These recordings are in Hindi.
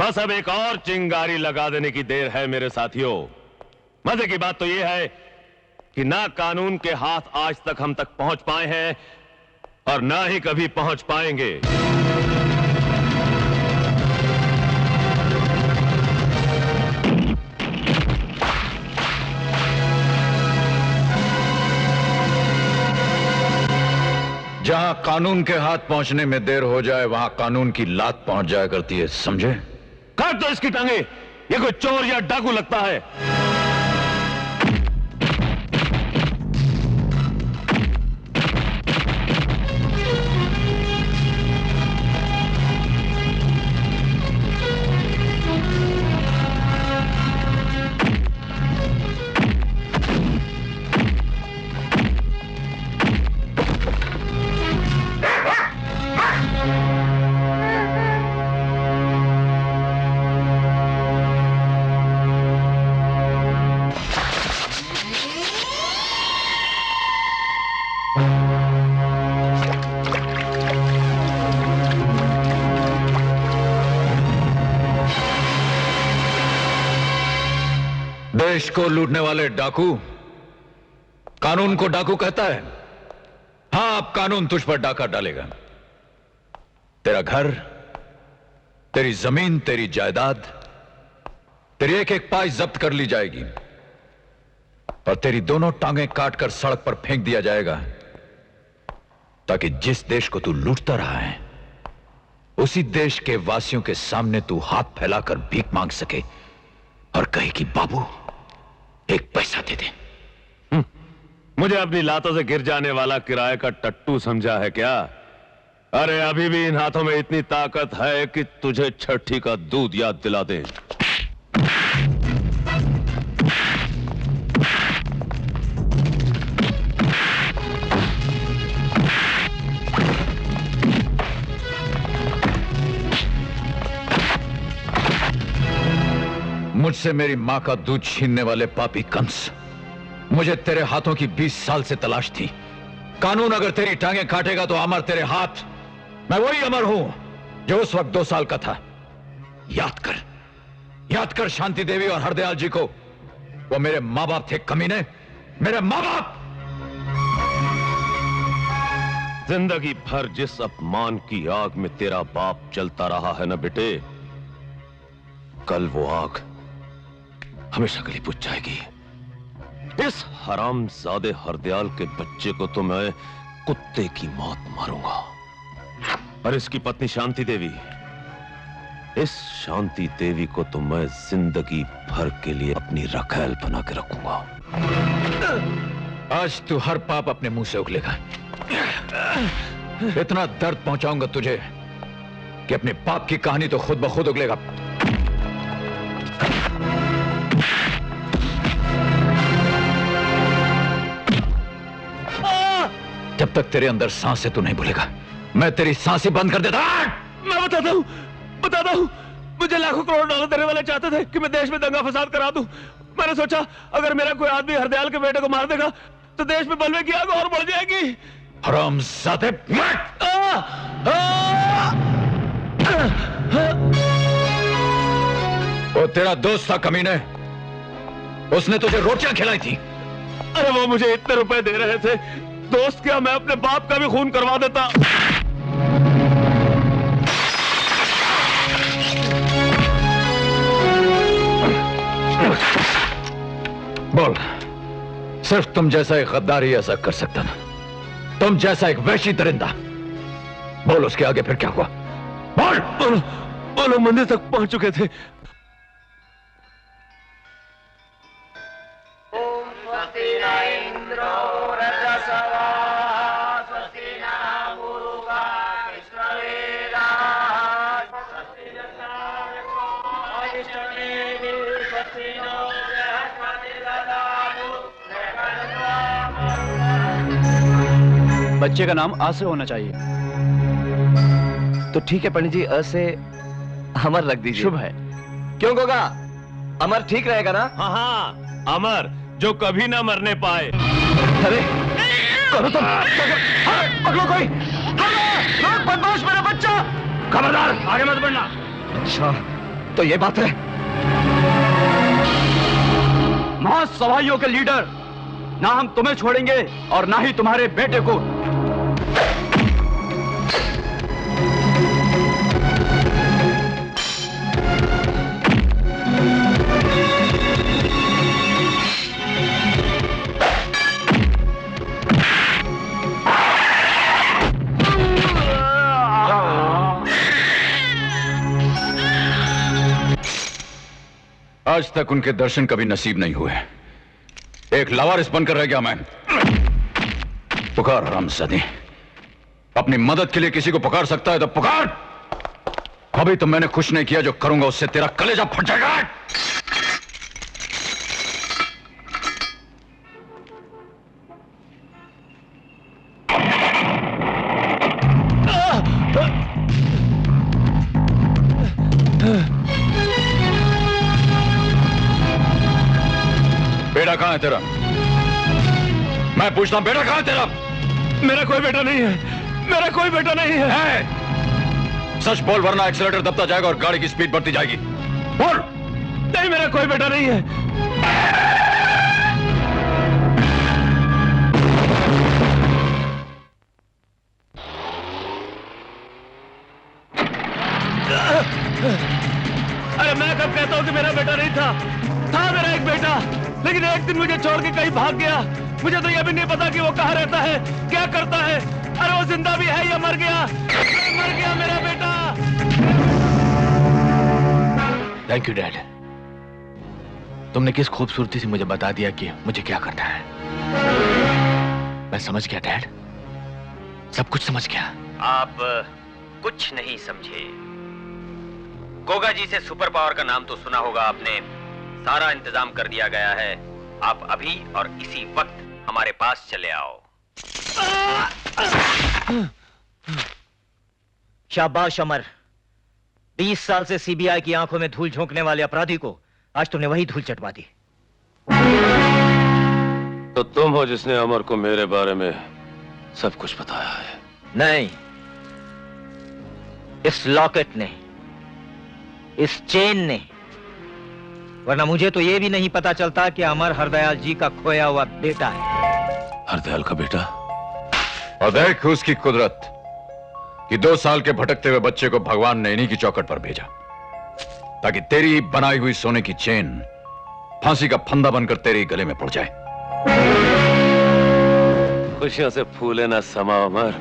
बस अब एक और चिंगारी लगा देने की देर है मेरे साथियों। मजे की बात तो यह है कि ना कानून के हाथ आज तक हम तक पहुंच पाए हैं और ना ही कभी पहुंच पाएंगे। जहां कानून के हाथ पहुंचने में देर हो जाए वहां कानून की लात पहुंच जाया करती है, समझे? काट दो इसकी टांगे, ये कोई चोर या डाकू लगता है। देश को लूटने वाले डाकू कानून को डाकू कहता है। हां, अब कानून तुझ पर डाका डालेगा। तेरा घर, तेरी जमीन, तेरी जायदाद, तेरी एक एक पाई जब्त कर ली जाएगी और तेरी दोनों टांगें काटकर सड़क पर फेंक दिया जाएगा ताकि जिस देश को तू लूटता रहा है उसी देश के वासियों के सामने तू हाथ फैलाकर भीख मांग सके और कहे कि बाबू एक पैसा दे दे। मुझे अपनी लातों से गिर जाने वाला किराए का टट्टू समझा है क्या? अरे अभी भी इन हाथों में इतनी ताकत है कि तुझे छठी का दूध याद दिला दे। मुझसे मेरी मां का दूध छीनने वाले पापी कंस, मुझे तेरे हाथों की 20 साल से तलाश थी। कानून अगर तेरी टांगें काटेगा तो अमर तेरे हाथ। मैं वही अमर हूं जो उस वक्त 2 साल का था। याद कर शांति देवी और हरदयाल जी को। वो मेरे मां बाप थे कमीने, मेरे मां बाप। जिंदगी भर जिस अपमान की आग में तेरा बाप जलता रहा है ना बेटे, कल वो आग हमेशा के लिए बुझ जाएगी। इस हरामजादे हरदयाल के बच्चे को तो मैं कुत्ते की मौत मारूंगा और इसकी पत्नी शांति देवी, इस शांति देवी को तो मैं जिंदगी भर के लिए अपनी रखैल बना के रखूंगा। आज तू हर पाप अपने मुंह से उगलेगा। इतना दर्द पहुंचाऊंगा तुझे कि अपने पाप की कहानी तो खुद ब खुद उगलेगा। जब तक तेरे अंदर सांस है तू नहीं भूलेगा। मैं तेरी सांस ही बंद कर देता। मैं बताता हूं, मुझे लाखों करोड़ डॉलर देने वाले चाहते थे कि मैं देश में दंगा फसाद करा दूं। मैंने सोचा अगर मेरा कोई आदमी हरदयाल के बेटे को मार देगा तो देश में बलवे की आग और बढ़ जाएगी। हरामजादे! वो तेरा दोस्त था कमीने, उसने तुझे रोटियां खिलाई थी। अरे वो मुझे इतने रुपए दे रहे थे, दोस्त क्या मैं अपने बाप का भी खून करवा देता। बोल, सिर्फ तुम जैसा एक गद्दार ही ऐसा कर सकता ना। तुम जैसा एक वैशी दरिंदा। बोल, उसके आगे फिर क्या हुआ? बोलो मंदिर तक पहुंच चुके थे। बच्चे का नाम आ से होना चाहिए। तो ठीक है पंडित जी, अ से अमर रख दीजिए। शुभ है। क्यों गोगा, अमर ठीक रहेगा ना? हाँ, अमर जो कभी ना मरने पाए। अरे करो तुम, पकड़ो कोई। बदमाश मेरा बच्चा! खबरदार, आगे मत बढ़ना। अच्छा, तो ये बात है। महासवाइयों के लीडर, ना हम तुम्हें छोड़ेंगे और ना ही तुम्हारे बेटे को। आज तक उनके दर्शन कभी नसीब नहीं हुए। एक लावारिस बनकर रह गया मैं। पुकार रामजादे, अपनी मदद के लिए किसी को पुकार सकता है तो पुकार। अभी तो मैंने कुछ नहीं किया, जो करूंगा उससे तेरा कलेजा फट जाएगा। बेटा कहां है तेरा? मैं पूछता हूं, बेटा कहां है तेरा? मेरा कोई बेटा नहीं है, मेरा कोई बेटा नहीं है। सच बोल, वरना एक्सीलरेटर दबता जाएगा और गाड़ी की स्पीड बढ़ती जाएगी। बोल। नहीं, मेरा कोई बेटा नहीं है। अरे मैं कब कहता हूं कि मेरा बेटा नहीं था मेरा एक बेटा, लेकिन एक दिन मुझे छोड़ के कहीं भाग गया। मुझे तो यह भी नहीं पता कि वो कहाँ रहता है, क्या करता है। अरे वो जिंदा भी है या मर गया? अरे मर गया मेरा बेटा। थैंक यू डैड, तुमने किस खूबसूरती से मुझे बता दिया कि मुझे क्या करना है। मैं समझ गया डैड, सब कुछ समझ गया। आप कुछ नहीं समझे। गोगा जी से सुपर पावर का नाम तो सुना होगा आपने। सारा इंतजाम कर दिया गया है। आप अभी और इसी वक्त हमारे पास चले आओ। शाबाश अमर, 20 साल से सीबीआई की आंखों में धूल झोंकने वाले अपराधी को आज तुमने वही धूल चटवा दी। तो तुम हो जिसने अमर को मेरे बारे में सब कुछ बताया है? नहीं, इस लॉकेट ने, इस चेन ने, वरना मुझे तो यह भी नहीं पता चलता कि अमर हरदयाल जी का खोया हुआ बेटा है। हरदयाल का बेटा? और देख उसकी कुदरत कि 2 साल के भटकते हुए बच्चे को भगवान ने इन्हीं की चौखट पर भेजा, ताकि तेरी बनाई हुई सोने की चेन फांसी का फंदा बनकर तेरे गले में पड़ जाए। खुशियों से फूले ना समा अमर।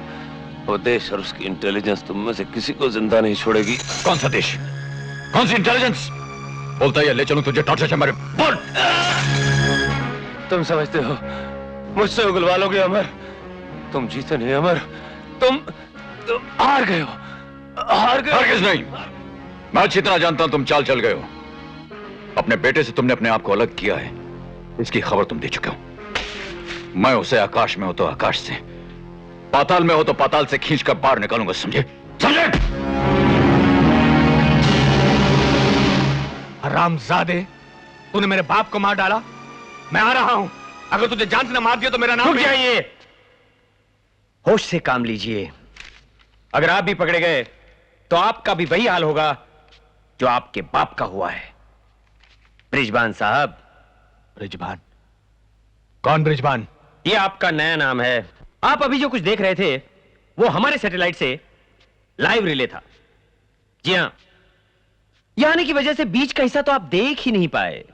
वो देश और उसकी इंटेलिजेंस तुम में से किसी को जिंदा नहीं छोड़ेगी। कौन सा देश, कौन सी इंटेलिजेंस? बोलता है ले चलूं तुझे टॉर्चर से मारे। बोल। तुम समझते हो मुझसे उगलवा लोगे अमर? तुम जीते नहीं अमर, तुम हार गए हो, हार गए। हरगिज़ नहीं, मैं अच्छी तरह जानता हूं तुम चाल चल गए हो। अपने बेटे से तुमने अपने आप को अलग किया है, इसकी खबर तुम दे चुके हो। मैं उसे आकाश में हो तो आकाश से, पाताल में हो तो पाताल से खींच कर बाहर निकालूंगा, समझे? समझे? हरामजादे, तूने मेरे बाप को मार डाला। मैं आ रहा हूं, अगर तुझे जान से न मार दिया तो मेरा नाम। रुक जाइए, होश से काम लीजिए। अगर आप भी पकड़े गए तो आपका भी वही हाल होगा जो आपके बाप का हुआ है। ब्रिजबान साहब। ब्रिजबान? कौन ब्रिजबान? ये आपका नया नाम है। आप अभी जो कुछ देख रहे थे वो हमारे सैटेलाइट से लाइव रिले था। जी हां, यहां आने की वजह से बीच का हिस्सा तो आप देख ही नहीं पाए।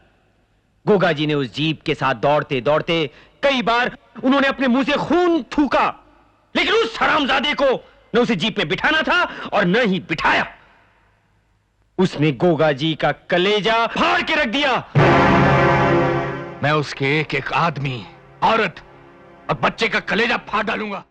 गोगा जी ने उस जीप के साथ दौड़ते दौड़ते कई बार उन्होंने अपने मुंह से खून थूका, लेकिन उस हरामजादे को न उसे जीप में बिठाना था और न ही बिठाया। उसने गोगा जी का कलेजा फाड़ के रख दिया। मैं उसके एक एक आदमी, औरत और बच्चे का कलेजा फाड़ डालूंगा।